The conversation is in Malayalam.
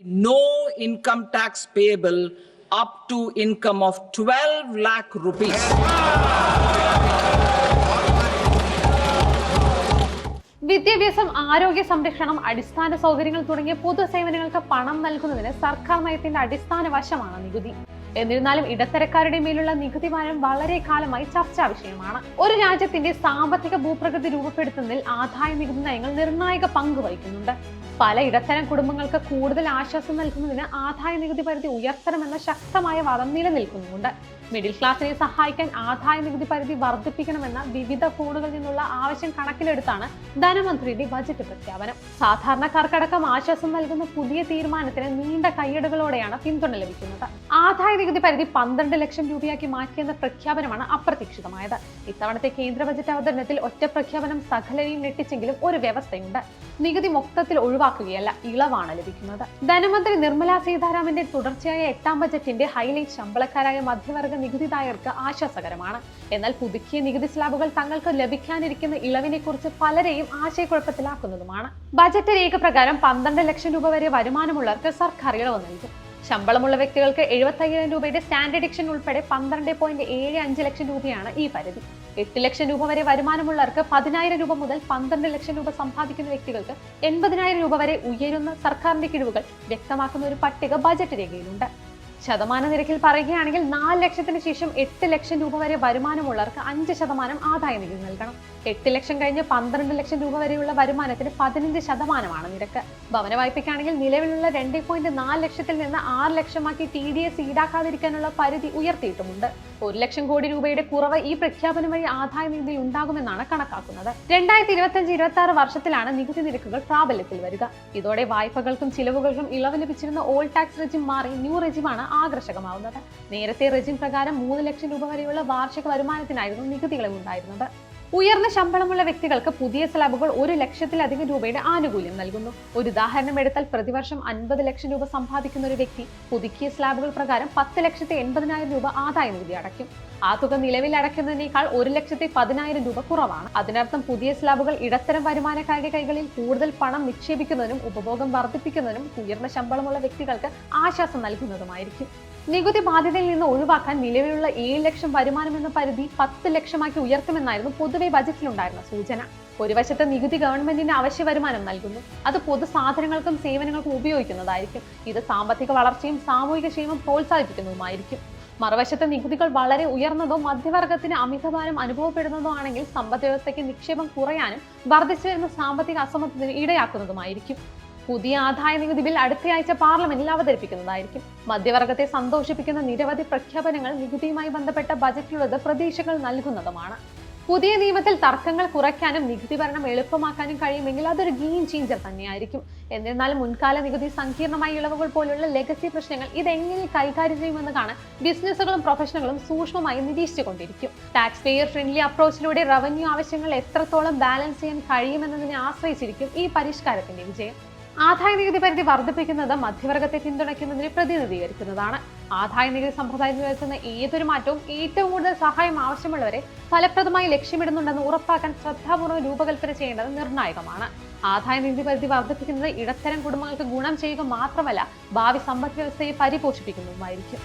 No income tax payable up to income of 12 lakh rupees. വിദ്യാഭ്യാസം, ആരോഗ്യ സംരക്ഷണം, അടിസ്ഥാന സൗകര്യങ്ങൾ തുടങ്ങിയ പൊതുസേവനങ്ങൾക്ക് പണം നൽകുന്നതിന് സർക്കാർ നയത്തിന്റെ അടിസ്ഥാന വശമാണ് നികുതി. എന്നിരുന്നാലും ഇടത്തരക്കാരുടെ മേലുള്ള നികുതി ഭാരം വളരെ കാലമായി ചർച്ചാ വിഷയമാണ്. ഒരു രാജ്യത്തിന്റെ സാമ്പത്തിക ഭൂപ്രകൃതി രൂപപ്പെടുത്തുന്നതിൽ ആദായ നികുതി നയങ്ങൾ നിർണായക പങ്ക് വഹിക്കുന്നുണ്ട്. പല ഇടത്തരം കുടുംബങ്ങൾക്ക് കൂടുതൽ ആശ്വാസം നൽകുന്നതിന് ആദായ നികുതി പരിധി ഉയർത്തണമെന്ന ശക്തമായ വാദം നിലനിൽക്കുന്നുണ്ട്. മിഡിൽ ക്ലാസിനെ സഹായിക്കാൻ ആദായ നികുതി പരിധി വർദ്ധിപ്പിക്കണമെന്ന വിവിധ കോണുകളിൽ നിന്നുള്ള ആവശ്യം കണക്കിലെടുത്താണ് ധനമന്ത്രിയുടെ ബജറ്റ് പ്രഖ്യാപനം. സാധാരണക്കാർക്കടക്കം ആശ്വാസം നൽകുന്ന പുതിയ തീരുമാനത്തിന് നീണ്ട കയ്യടുകളോടെയാണ് പിന്തുണ ലഭിക്കുന്നത്. ആദായ നികുതി പരിധി 12 ലക്ഷം രൂപയാക്കി മാറ്റിയെന്ന പ്രഖ്യാപനമാണ് അപ്രതീക്ഷിതമായത്. ഇത്തവണത്തെ കേന്ദ്ര ബജറ്റ് അവതരണത്തിൽ ഒറ്റ പ്രഖ്യാപനം സകലരെയും ഞെട്ടിച്ചെങ്കിലും ഒരു വ്യവസ്ഥയുണ്ട്. നികുതി മൊത്തത്തിൽ ഒഴിവാക്കുകയല്ല, ഇളവാണ് ലഭിക്കുന്നത്. ധനമന്ത്രി നിർമ്മല സീതാരാമന്റെ തുടർച്ചയായ 8ാം ബജറ്റിന്റെ ഹൈലൈറ്റ് ശമ്പളക്കാരായ മധ്യവർഗ നികുതിദായകർക്ക് ആശ്വാസകരമാണ്. എന്നാൽ പുതുക്കിയ നികുതി സ്ലാബുകൾ തങ്ങൾക്ക് ലഭിക്കാനിരിക്കുന്ന ഇളവിനെ കുറിച്ച് പലരെയും ആശയക്കുഴപ്പത്തിലാക്കുന്നതുമാണ്. ബജറ്റ് രേഖ പ്രകാരം 12 ലക്ഷം രൂപ വരെ വരുമാനമുള്ളവർക്ക് സർക്കാർ ഇളവ് നൽകും. ശമ്പളമുള്ള വ്യക്തികൾക്ക് 75,000 രൂപയുടെ സ്റ്റാൻഡേർഡ് ഡിഡക്ഷൻ ഉൾപ്പെടെ 12.75 ലക്ഷം രൂപയാണ് ഈ പരിധി. 8 ലക്ഷം രൂപ വരെ വരുമാനമുള്ളവർക്ക് 10,000 രൂപ മുതൽ 12 ലക്ഷം രൂപ സമ്പാദിക്കുന്ന വ്യക്തികൾക്ക് 80,000 രൂപ വരെ ഉയരുന്ന സർക്കാരിന്റെ കിഴിവുകൾ വ്യക്തമാക്കുന്ന ഒരു പട്ടിക ബജറ്റ് രേഖയിലുണ്ട്. ശതമാന നിരക്കിൽ പറയുകയാണെങ്കിൽ 4 ലക്ഷത്തിന് ശേഷം 8 ലക്ഷം രൂപ വരെ വരുമാനമുള്ളവർക്ക് 5% ആദായ നികുതി നൽകണം. 8 ലക്ഷം കഴിഞ്ഞ് 12 ലക്ഷം രൂപ വരെയുള്ള വരുമാനത്തിന് 15% നിരക്ക്. ഭവന വായ്പയ്ക്കാണെങ്കിൽ നിലവിലുള്ള 2.4 ലക്ഷത്തിൽ നിന്ന് 6 ലക്ഷമാക്കി TDS ഈടാക്കാതിരിക്കാനുള്ള പരിധി ഉയർത്തിയിട്ടുമുണ്ട്. 1 ലക്ഷം കോടി രൂപയുടെ കുറവ് ഈ പ്രഖ്യാപനം വഴി ആദായ നികുതിയിൽ ഉണ്ടാകുമെന്നാണ് കണക്കാക്കുന്നത്. 2025-26 വർഷത്തിലാണ് നികുതി നിരക്കുകൾ പ്രാബല്യത്തിൽ വരിക. ഇതോടെ വായ്പകൾക്കും ചിലവുകൾക്കും ഇളവ് ലഭിച്ചിരുന്ന ഓൾഡ് ടാക്സ് റെജിം മാറി ന്യൂ റെജിമാണ് ആകർഷകമാവുന്നത്. നേരത്തെ റെജിം പ്രകാരം 3 ലക്ഷം രൂപ വരെയുള്ള വാർഷിക വരുമാനത്തിനായിരുന്നു നികുതി ഇളവ് ഉണ്ടായിരുന്നത്. ഉയർന്ന ശമ്പളമുള്ള വ്യക്തികൾക്ക് പുതിയ സ്ലാബുകൾ 1 ലക്ഷത്തിലധികം രൂപയുടെ ആനുകൂല്യം നൽകുന്നു. ഒരു ഉദാഹരണം എടുത്താൽ പ്രതിവർഷം 50 ലക്ഷം രൂപ സമ്പാദിക്കുന്ന ഒരു വ്യക്തി പുതുക്കിയ സ്ലാബുകൾ പ്രകാരം 10,80,000 രൂപ ആദായ നികുതി അടയ്ക്കും. ആ തുക നിലവിൽ അടയ്ക്കുന്നതിനേക്കാൾ 1,10,000 രൂപ കുറവാണ്. അതിനർത്ഥം പുതിയ സ്ലാബുകൾ ഇടത്തരം വരുമാനക്കാരുടെ കൈകളിൽ കൂടുതൽ പണം നിക്ഷേപിക്കുന്നതിനും ഉപഭോഗം വർദ്ധിപ്പിക്കുന്നതിനും ഉയർന്ന ശമ്പളമുള്ള വ്യക്തികൾക്ക് ആശ്വാസം നൽകുന്നതുമായിരിക്കും. നികുതി ബാധ്യതയിൽ നിന്ന് ഒഴിവാക്കാൻ നിലവിലുള്ള 7 ലക്ഷം വരുമാനം എന്ന പരിധി 10 ലക്ഷമാക്കി ഉയർത്തുമെന്നായിരുന്നു പൊതുവെ ബജറ്റിലുണ്ടായിരുന്ന സൂചന. ഒരു വശത്ത് നികുതി ഗവൺമെന്റിന് അവശ്യ വരുമാനം നൽകുന്നു. അത് പൊതു സാധനങ്ങൾക്കും സേവനങ്ങൾക്കും ഉപയോഗിക്കുന്നതായിരിക്കും. ഇത് സാമ്പത്തിക വളർച്ചയും സാമൂഹിക ക്ഷേമം പ്രോത്സാഹിപ്പിക്കുന്നതുമായിരിക്കും. മറുവശത്ത് നികുതികൾ വളരെ ഉയർന്നതോ മധ്യവർഗത്തിന് അമിതഭാരം അനുഭവപ്പെടുന്നതോ ആണെങ്കിൽ സമ്പദ് വ്യവസ്ഥയ്ക്ക് നിക്ഷേപം കുറയാനും വർദ്ധിച്ചു വരുന്ന സാമ്പത്തിക അസമത്വത്തിന് ഇടയാക്കുന്നതുമായിരിക്കും. പുതിയ ആദായ നികുതി ബിൽ അടുത്തയാഴ്ച പാർലമെന്റിൽ അവതരിപ്പിക്കുന്നതായിരിക്കും. മധ്യവർഗത്തെ സന്തോഷിപ്പിക്കുന്ന നിരവധി പ്രഖ്യാപനങ്ങൾ നികുതിയുമായി ബന്ധപ്പെട്ട ബജറ്റിലുള്ളത് പ്രതീക്ഷകൾ നൽകുന്നതുമാണ്. പുതിയ നിയമത്തിൽ തർക്കങ്ങൾ കുറയ്ക്കാനും നികുതി ഭരണം എളുപ്പമാക്കാനും കഴിയുമെങ്കിൽ അതൊരു ഗെയിം ചേഞ്ചർ തന്നെയായിരിക്കും. എന്നിരുന്നാലും മുൻകാല നികുതി, സങ്കീർണമായ ഇളവുകൾ പോലുള്ള ലെഗസി പ്രശ്നങ്ങൾ ഇതെങ്ങനെ കൈകാര്യം ചെയ്യുമെന്ന് കാണാൻ ബിസിനസ്സുകളും പ്രൊഫഷണലുകളും സൂക്ഷ്മമായി നിരീക്ഷിച്ചുകൊണ്ടിരിക്കും. ടാക്സ് പേയർ ഫ്രണ്ട്ലി അപ്രോച്ചിലൂടെ റവന്യൂ ആവശ്യങ്ങൾ എത്രത്തോളം ബാലൻസ് ചെയ്യാൻ കഴിയുമെന്നതിനെ ആശ്രയിച്ചിരിക്കും ഈ പരിഷ്കാരത്തിന്റെ വിജയം. ആദായ നികുതി പരിധി വർദ്ധിപ്പിക്കുന്നത് മധ്യവർഗത്തെ പിന്തുണയ്ക്കുന്നതിനെ പ്രതിനിധീകരിക്കുന്നതാണ്. ആദായ നികുതി സമ്പ്രദായത്തിൽ വരുത്തുന്ന ഏതൊരു മാറ്റവും ഏറ്റവും കൂടുതൽ സഹായം ആവശ്യമുള്ളവരെ ഫലപ്രദമായി ലക്ഷ്യമിടുന്നുണ്ടെന്ന് ഉറപ്പാക്കാൻ ശ്രദ്ധാപൂർവ്വം രൂപകൽപ്പന ചെയ്യേണ്ടത് നിർണായകമാണ്. ആദായ നികുതി പരിധി വർദ്ധിപ്പിക്കുന്നത് ഇടത്തരം കുടുംബങ്ങൾക്ക് ഗുണം ചെയ്യുക മാത്രമല്ല, ഭാവി സമ്പദ് വ്യവസ്ഥയെ പരിപോഷിപ്പിക്കുന്നതുമായിരിക്കും.